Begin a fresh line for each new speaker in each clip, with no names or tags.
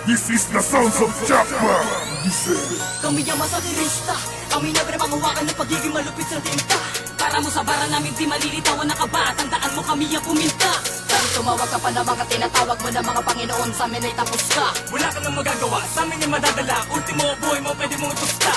This is the sounds of Jackpot.
Kami ang masatirista, kami na pinamahawakan ng pagiging malupit sa tinta. Para mo sa bara namin di malilitawan na kaba. Tandaan mo kami ang puminta. Dahil tumawag ka pa na mga tinatawag mo na mga Panginoon, sa amin ay tapos ka.
Wala ka nang magagawa, sa amin ay madadala. Ultimo buhay mo, pwede mong itusta.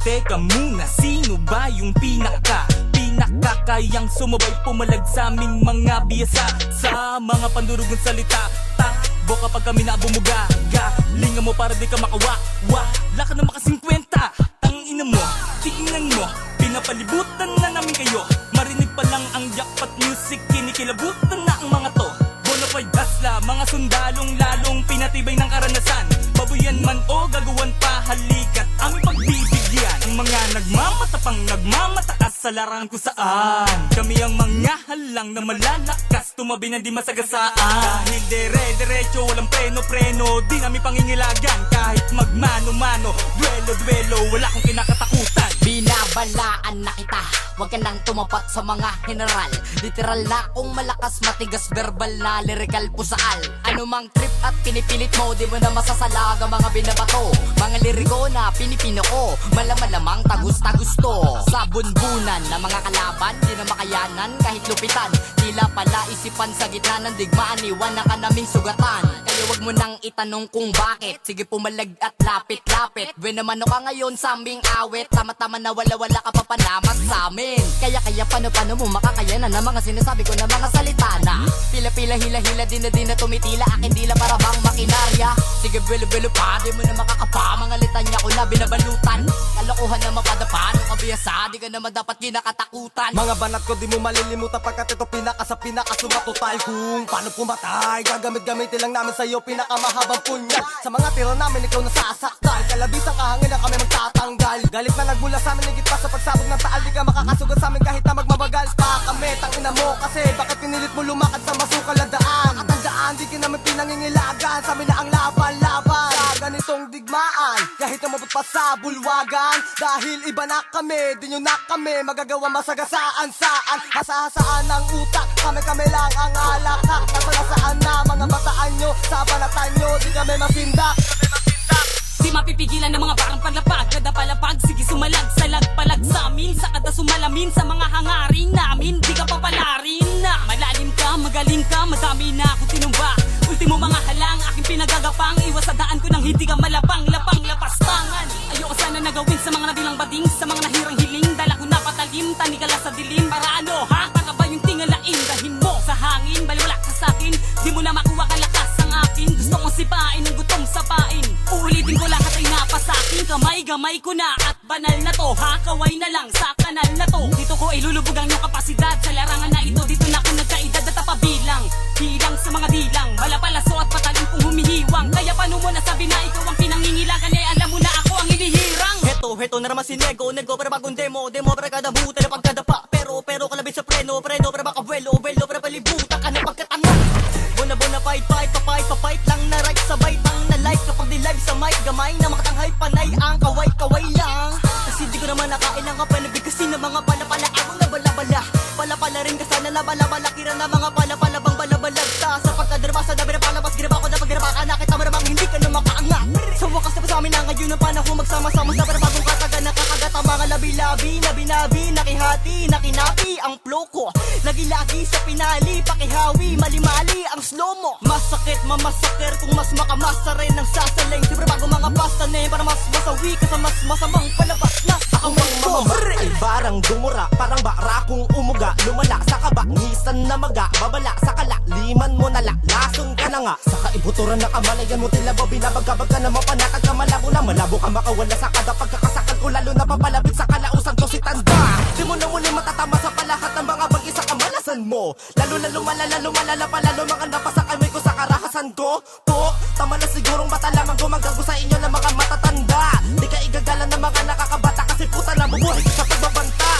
Teka muna, sino ba yung pinakakayang sumabay pumalag sa aming mga biyasa? Sa mga pandurugang salita, takbo kapag kami na bumuga. Galingan mo para di ka makawa. Wala ka na makasingkwenta. Tangina mo, tingnan mo, pinapalibutan na namin kayo. Marinig pa lang ang jackpot music, kinikilabutan na ang mga to. Bonafide dasla, mga sundalong lalong pinatibay ng karanasan. Babuyan man o gagawan pa, halikat aming pagbibigyan. Ang mga nagmamatapang nagmamataas sa larang kung saan kami ang mga halang na malalakas, tumabi na di masagasaan. Dahil dire-diretso, walang preno-preno, di namin pangingilagan. Kahit magmano-mano, duelo-duelo, wala akong kinakatakutan.
Binabalaan na kita, huwag ka nang tumapat sa mga general. Literal na kung malakas, matigas, verbal na lyrical pusaal. Anumang trip at pinipilit mo, di mo na masasalag ang mga binabato. Mga liriko na pinipino ko, malamang tagus-tagus to. Sa bunbunan na mga kalaban, di na makayanan kahit lupitan. Tila pala isipan sa gitna ng digmaan, iwan na ka naming sugatan. Kaya wag mo nang itanong kung bakit, sige pumalag at lapit-lapit. When naman ka ngayon sa aming awit, tama-tama na wala-wala ka pa panamat sa amin. Kaya paano mo makakayanan ng mga sinasabi ko na mga salita na pila-pila, hila-hila, di na tumitila. Akin dila para bang makinarya. Sige belo-belo pa, di mo na makakapa. Mga litanya ko na binabalutan, kalokohan na mapadapa. Nung kabiyasa, di ka naman dapat kinakatakutan.
Mga banat ko di mo malilimutan pagkat ito pinaka-sumatotal. Kung paano pumatay, gagamit-gamitin lang namin sa'yo pinakamahabang punya. Sa mga tira namin ikaw nasasaktan, kalabisang kahangin na kami magtatanggal. Galit na nagmula sa amin, higit pa sa pagsabog ng taal. Di ka makakasugat sa amin kahit na magmabagal pa kami. Tangina mo kasi bakit pinilit mo lumakad sa masukal na daan? Makatandaan, di ka namin pinangingilagan, sa amin na ang laban-laban sa ganitong digmaan. Kahit umabot pa sa bulwagan, dahil iba na kami, di nyo na kami magagawa masagasaan saan. Hasahasaan ng utak, kami lang ang alakak. Nasagasaan na mga bataan nyo, sa balatan nyo, di kami masindak.
Di mapipigilan ng mga barang palapag, kada palapag, sige sumalag, salag-palag sa amin. Sa kada sumalamin, sa mga hangarin namin, di ka papalarin na. Malalim ka, magaling ka, madami na akong tinumba. Ultimo mga halang, aking pinagagapang, iwas sa daan ko nang hindi ka malapang, lapang, lapastangan. Ayoko sana nagawin sa mga nabilang bading, sa mga nahirang hiling, dala ko na patalim, tanikala sa dilim. Para ano ha? Para ba yung tingalain, dahin mo sa hangin, baliwala ka sa'kin, di mo na makuha kalakas ang akin. Gusto kong sipain ng gutom sapain, uulitin ko lahat ay napasakin. Gamay ko na at banal na to, ha? Kaway na lang sa kanal na to. Dito ko ilulubog ang iyong kapasidad, sa larangan na ito, dito na ako nagkaedad at napabilang. Bilang sa mga dilang, malapalaso at patalim kong humihiwang. Kaya paano mo nasabi na ikaw ang pinangingilagan, eh alam mo na ako ang hinihirang.
Heto na naman si Nego para bagong demo para kada buta na pagkadapa. Pero kalabit sa preno para makabuelo para palibutan ka na pagkatanga. Bona fight lang na right sa bite ang na like kapag di live sa mic. Gamay na makatanghay panay ang kaway lang. Kasi di ko naman nakailang ka panabig kasi na mga pala ako na bala rin ka sana na bala kira na mga pala bang balabalag ta. Sa pagkadrama sa dabi na palabas ginaba ko na pagdrama ka na kita maramang hindi ka na makaanga. Sa wakas na sa amin na ngayon ang panahon magsama-sama sa bagong kataga. Nakakagat ang mga labi-labi, nabi-nabi, nakihati, nakinapi ang flow ko. Lagi-lagi sa pinali, pakihawi, mali-mali ang slow mo. Masakit, mamasakir kung mas makamasa rin ang sasaling. Siyempre bago mga basta na para mas masawi ka sa mas masamang palabas na sa kamang mamamari.
Ay barang dumura, parang barakong umuga. Lumala sa kabangisan na maga, babala sa kalaliman mo nala. Lason ka na nga, sa kaibuturan na kamalayan mo tila ba binabagabag ka na mapanakag ka malabo ka makawala sa kada pagkakasakal ko. Lalo na papalapit sa kalausan ko si tanda. Di mo na muli matatama sa palahat ng mga bagay sa kamalasan mo. Lalo lumalala pa lalo mga napasakamay ko sa karahasan ko. Tama na sigurong bata lamang gumagago sa inyo ng mga matatanda. Di ka igagalan ng mga nakakabata kasi puta na bubuhay ka sa pagbabanta.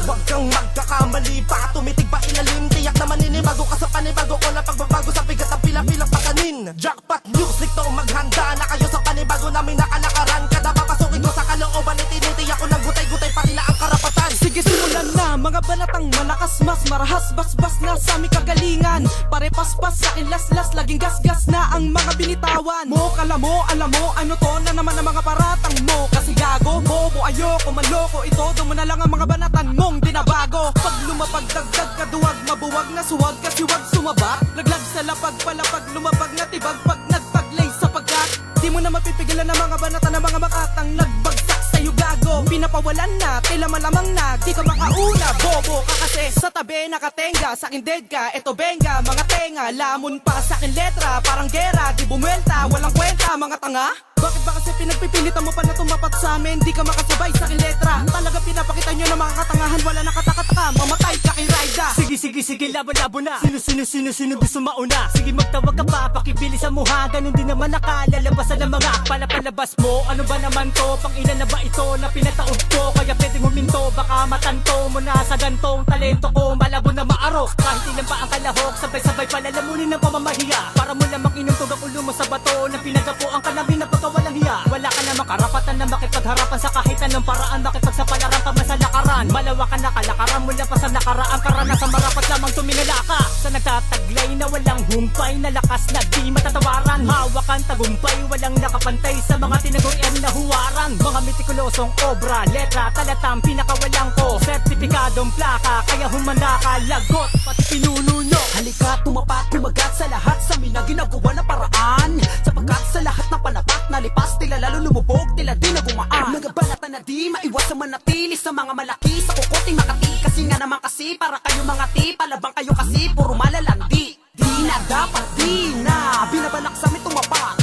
Wag kang magkakamali pa, tumitig pa ilalim. Tiyak na maninibago ka sa panibago ko na pagbabago sa bigat ng pila-pilang pakanin. Jackpot music to, maghanda na kayo sa panibago namin nakalakaran. Kada papasukin ko sa kalooban, itinitiyak ko ng gutay-gutay pati na ang karapatan.
Sige simulan na mga balatang malakas
mas marahas, basbas na sa aming kagalingan. Pare-paspas sa akin las-las, laging gas-gas na ang mga binitawan mo. Kala mo, alam mo, ano to na naman ang mga paratang mo. Kasi gago, bobo, ayoko, maloko, itodo mo na lang ang mga banatan mong dinabago. Pag lumapag, dagdag, kaduwag, mabuwag na suwag, kasi wag sumabak. Laglag sa lapag, palapag, lumapag na tibag, pag nagpaglay sapagkat di mo na mapipigilan ng mga banatan ng mga makatang nagbagsak sa'yo gago. Pinapawalan na, tila malamang na, di ka makauna. Bobo ka kasi sa tabi nakatenga, sa akin dead ka, eto benga. Mga tenga, lamon pa sa akin letra, parang gera, di bumuelta, walang kwenta, mga tanga. Bakit ba kasi pinagpipilitan mo pa na tumapat sa amin? Di ka makasabay sa akin letra. Talaga pinapakita nyo na mga katangahan, wala na katakataka, mamatay ka kay Raida.
Sige, labo na. Sino gusto mauna? Sige magtawag ka pa, pakibilis ang muha. Ganun din naman nakalalabas sa mga palapalabas mo. Ano ba naman to? Pang ilan na ba ito na pinataod ko? Kaya pwedeng huminto, baka matanto mo na sa gantong talento ko. Malabo na maarok, kahit ilan pa ang kalahok, sabay-sabay palalamunin ng pamamahiya. Para mo lamang inungtog ang ulo mo sa bato na pinagapuan ka namin na pagkawalang hiya. Wala ka namang karapatan na makipagharapan sa kahit anong paraan, makipagsapalaran ka man sa lakaran. Malawakan na kalakaran mula pa sa nakaraan, karanasan marapat lamang tumingala ka sa nagtataglay na walang humpay na lakas na di matatawaran. Hawakan tagumpay, walang nakapantay sa mga tinagurian na huwaran. Mga metikulosong obra, letra, talatang pinakawalang ko, sertipikadong plaka, kaya humanda ka, lagot, pati pinuno nyo.
Halika, tumapat, kumagat sa lahat sa amin na ginagawa na paraan. Sapagkat sa lahat ng panapat na lipas, tila lalo lumubog, tila di na gumaan. Nagabalatan na di maiwas sa manatili sa mga malaki, sa kukuting makati. Kasi nga naman kasi, para kayo mga ti, palabang kayo kasi, puro malalandi. Di na dapat, di na, binabalak sa amin tumapat.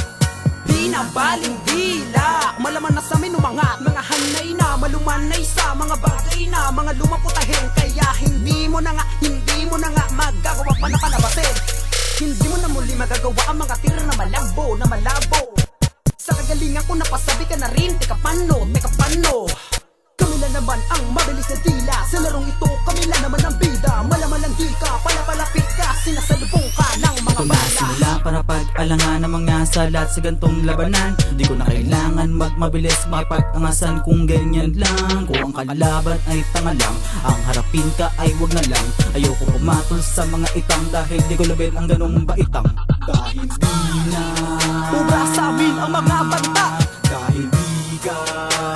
Di na baling dila, malaman na sa amin umangat. Mga hanay na, malumanay sa mga bagay na, mga lumaputahin. Kaya hindi mo na nga magagawa pa na palabasin. Hindi mo na muli magagawa ang mga tira na malabo. Sa kagalingan ko napasabi ka na rin, teka pano. Kami na naman ang mabilis na dila, sa larong ito kami na naman ang bida. Malaman di ka, palapalapit ka, sinasalubong ka ng mga bala.
Simula para pag-alangan ng mga salat sa gantong labanan. Di ko na kailangan magmabilis mapag-angasan kung ganyan lang. Kung ang kalaban ay tanga lang, ang harapin ka ay wag na lang. Ayoko pumatol sa mga itang dahil di ko label ang ganong baitang. Dahil di na
Ubra sa amin ang mga banta,
dahil di ka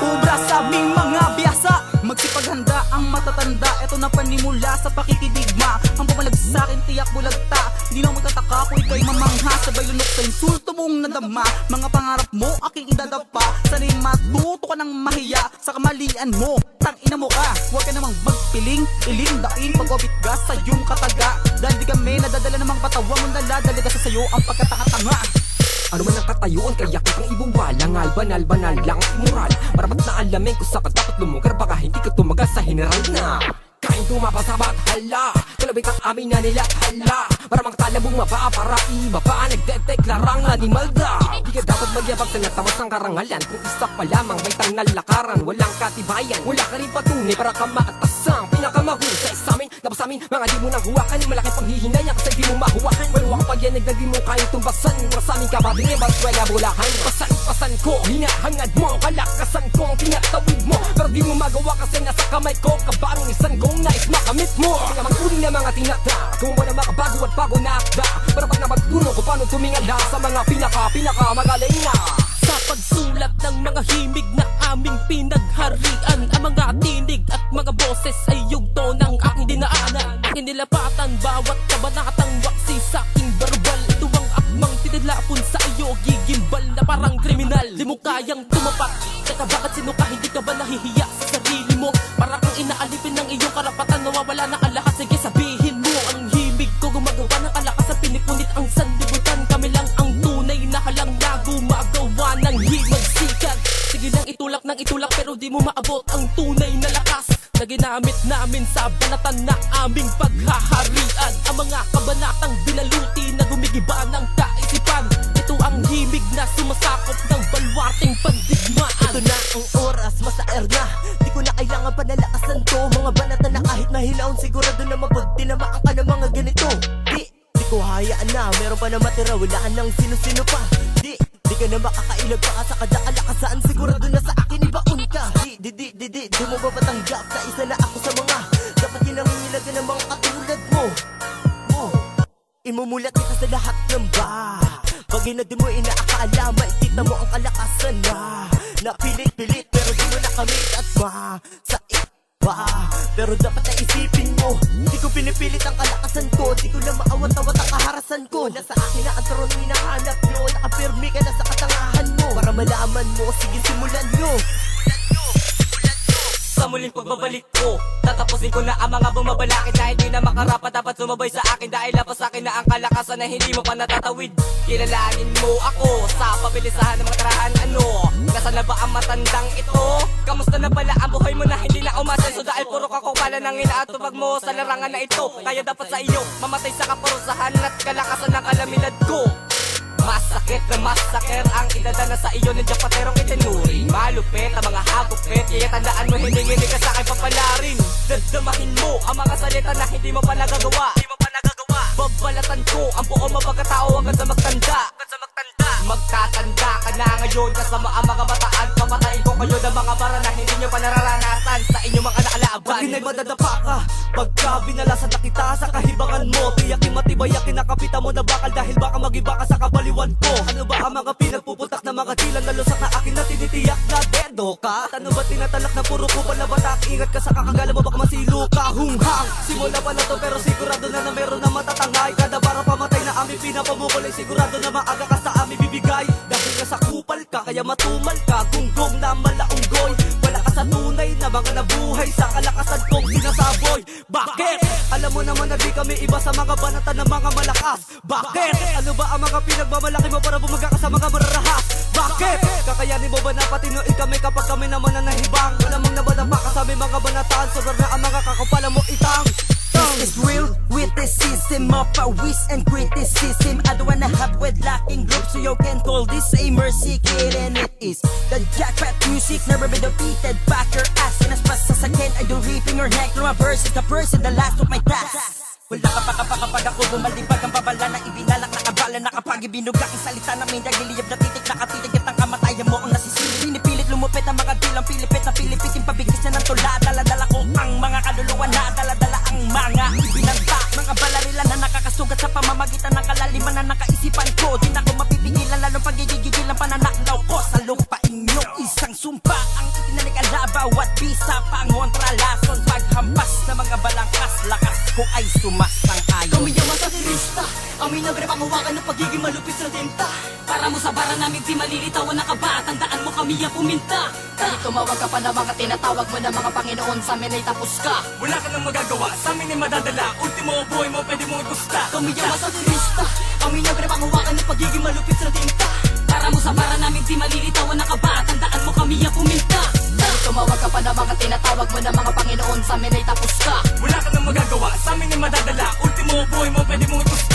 ubra sa aming mga biyasa. Magsipaghanda ang matatanda, eto na panimula sa pakikidigma. Ang pumalag sa akin tiyak bulagta, di lang magtataka kung ikaw'y mamangha. Sabay lunok sa insulto mong nadama, mga pangarap mo aking idadapa. Sana'y matuto ka ng mahiya sa kamalian mo, tangina mo ka. Huwag ka namang magpiling, ilindain, pag-obit gas sa iyong kataga. Dahil di kami nadadala ng mga patawa mo, naladalaga sa sayo ang pagkatanga-tanga.
Ano man ang katayuan, kaya kitang ibuwalangal. Banal lang ang imoral. Para ba't naalamin kung saan ka dapat lumugar, baka hindi ka tumagal sa general na kain tumapasabat, hala. Kalabit ang amin na nila, hala. Para mga talabong mabaa, para iba pa nagdedeklarang animal da. Di ka dapat magyabag sa natamas ng karangalan, kung isa pa lamang may tangal lakaran. Walang katibayan, wala ka rin patunay para ka maatasang pinakamahusay sa amin. Tapos sa amin, mga di mo nang huwakan, yung malaking panghihinayan kasi di mo mahuwakan. Walwa ka pagyanig na di mo kayang tumbasan. Para sa amin kabating e baswela bulahan. Pasan ko, hinahangad mo, kalakasan ko ang tinatawid mo. Pero di mo magawa kasi nasa kamay ko, kabang isang gong nais makamit mo. Kaya magkuling na mga tinata, kung wala makabago at bago na akda. Para pag napagtuno ko paano tumingala sa mga pinaka magaling na.
Sa pagsulat ng mga himig na aming pinagharian, ang mga tinig at mga boses ay yugto ng aking dinaanan. Aking nilapatan bawat kabanatang waksi sa aking barbal. Ito ang akmang tinilapon sa iyo, gigimbal na parang kriminal. Di mo kayang tumapat, teka bakit sino ka, hindi ka ba nahihiya sa sarili mo? Para kang inaalipin ng iyong karapatan, nawawala na ang lahat, sige sabihin mo. Ang himig ko gumagawa ng kalakasan, pinipunit ang sanlibutan. Kami lang ang tunay na halang na gumagawa ng himagsikan. Sige lang itulak pero di mo maabot ang tunay na lakas na ginamit namin sa banatan na aming paghaharian. Ang mga kabanatang binaluti na gumigiba ng kaisipan. Ito ang himig na sumasakop ng balwating pandigmaan.
Ito na ang oras, masaer na. Di ko na kailangan pa nalakasan to. Mga banata na kahit nahilaon, sigurado na mapagtinamaan ka ng mga ganito. Di ko hayaan na, meron pa na matira, walaan ng sino-sino pa. Di ka na makakailag pa sa kadaalakasaan, sigurado na sa akin ibaon ka. Di mo ba matanggap na isa na ako sa mga dapat ginangilagan ng mga katulad
namumulat ka sa lahat ng ba. Pag di mo inaakala, makikita mo ang kalakasan na napilit-pilit pero di mo nakamit at sa iba. Pero dapat na isipin mo, di ko pinipilit ang kalakasan ko, di ko lang maawat-awat ang kaharasan ko. Nasa akin na ang trono hinahanap nyo, nakapirmi ka na sa katangahan mo. Para malaman mo, sige simulan nyo.
Sa muling pagbabalik ko, tatapusin ko na ang mga bumabalakid na hindi na makarapat dapat sumabay sa akin dahil lapas sa akin na ang kalakasan na hindi mo pa natatawid. Kilalanin mo ako sa pabilisahan ng mga tarahan. Nasaan na ba ang matandang ito? Kamusta na pala ang buhay mo na hindi na umasenso dahil puro kakukala ng inaatubag mo sa larangan na ito. Kaya dapat sa iyo mamatay sa kaparusahan at kalakasan ng kalamidad ko. Masakit na masaker ang idadana sa iyo ng japaterong itinuri. Malupit ang mga hagupit, kaya tandaan mo hininginig ka sa akin papalarin. Dadamahin mo ang mga salita na hindi mo pa nagagawa. Babalatan ko ang buong mapagkatao hanggang sa magtanda. Magtatanda ka na ngayon kasama ang mga bataan. Papatayin ko kayo ng mga bara na hindi nyo pa nararanasan sa inyong mga naalaban.
Pag ina'y madadapa ka, pagka binalasan na kita sa kahibangan mo, tiyakin matibay ang kinakapita mo na bakal dahil baka magiba ka sa kabaliwan ko. Ano ba ang mga pinagpuputak na mga tilang nalusak na akin na tinitiyak na dedo ka? At ano ba tinatalak na puro kupal na batak? Ingat ka sa kakagala mo baka masilo ka. Hunghang, simula pa na to pero sigurado na meron na matatangay. Kada bara pamatay na aming pinapamukol ay sigurado na maaga ka sa aming bibigay. Dahil ka sa kupal ka kaya matumal ka, gunggong na malaunggoy. Wala ka sa tunay na mga nabuhay sa kalakasan kong sinasaboy. Bakit? Alam mo naman na di kami iba sa mga banatan ng mga malakas. Bakit? Ano ba ang mga pinagmamalaki mo para bumaga ka sa mga mararahas? Bakit? Kakayanin mo ba na patinuin kami kapag kami naman na nahibang? Wala mong nabadapa ka sa aming mga banataan, sobrang na ang mga kakapala mo itang.
This is real witticism of awis and criticism. I don't wanna have wedlocking groups so you can call this a mercy kid. And it is the jackpot music, never been defeated. Back your ass and as fast as I can I do reaping your neck. No, my verse is the first and the last of my task. Wala kapag ako bumalipad ang babala na ibinalak na kabala na kapag ibinugak ang salita namin nagiliyab na titik nakatitig at ang kamatayan mo ang nasisili. Pinipilit lumupit ang mga dilang pilipit na pilipitin pabigis na ng tula. Dala-dala ko ang mga kaluluwa na dala-dala ang mga ibinanta. Mga balarila na nakakasugat sa pamamagitan ng kalaliman na nakaisipan ko. Di na ko mapipigilan lalong pagigigigil ang pananakdaw ko sa lupa inyo. Isang sumpa ang itinalik alabaw at bisa pa ang kontralason. Paghampas na mga balangkas lakas ko ay sumasang-ayon.
Kami ang masatirista, kami nagrepangawakan ng pagiging malupit sa denta. Para mo sa bara namin di malilitawan na kaba, tandaan mo kami ang puminta. Kahit tumawag ka pa na mga tinatawag mo na mga Panginoon, sa amin ay tapos ka.
Wala ka nang magagawa, sa amin ay madadala. Ultimo buhay mo pwede mong igusta.
Kami ang masatirista, kami nagrepangawakan ng pagiging malupit sa denta. Para mo sa bara namin di malilitawan na kaba, tandaan mo kami ang puminta. Kahit tumawag ka pa na mga tinatawag mo na mga Panginoon, sa amin ay tapos ka.
Wala ka nang magagawa, sa amin ay madadala. Ultimo buhay mo pwede mong igusta.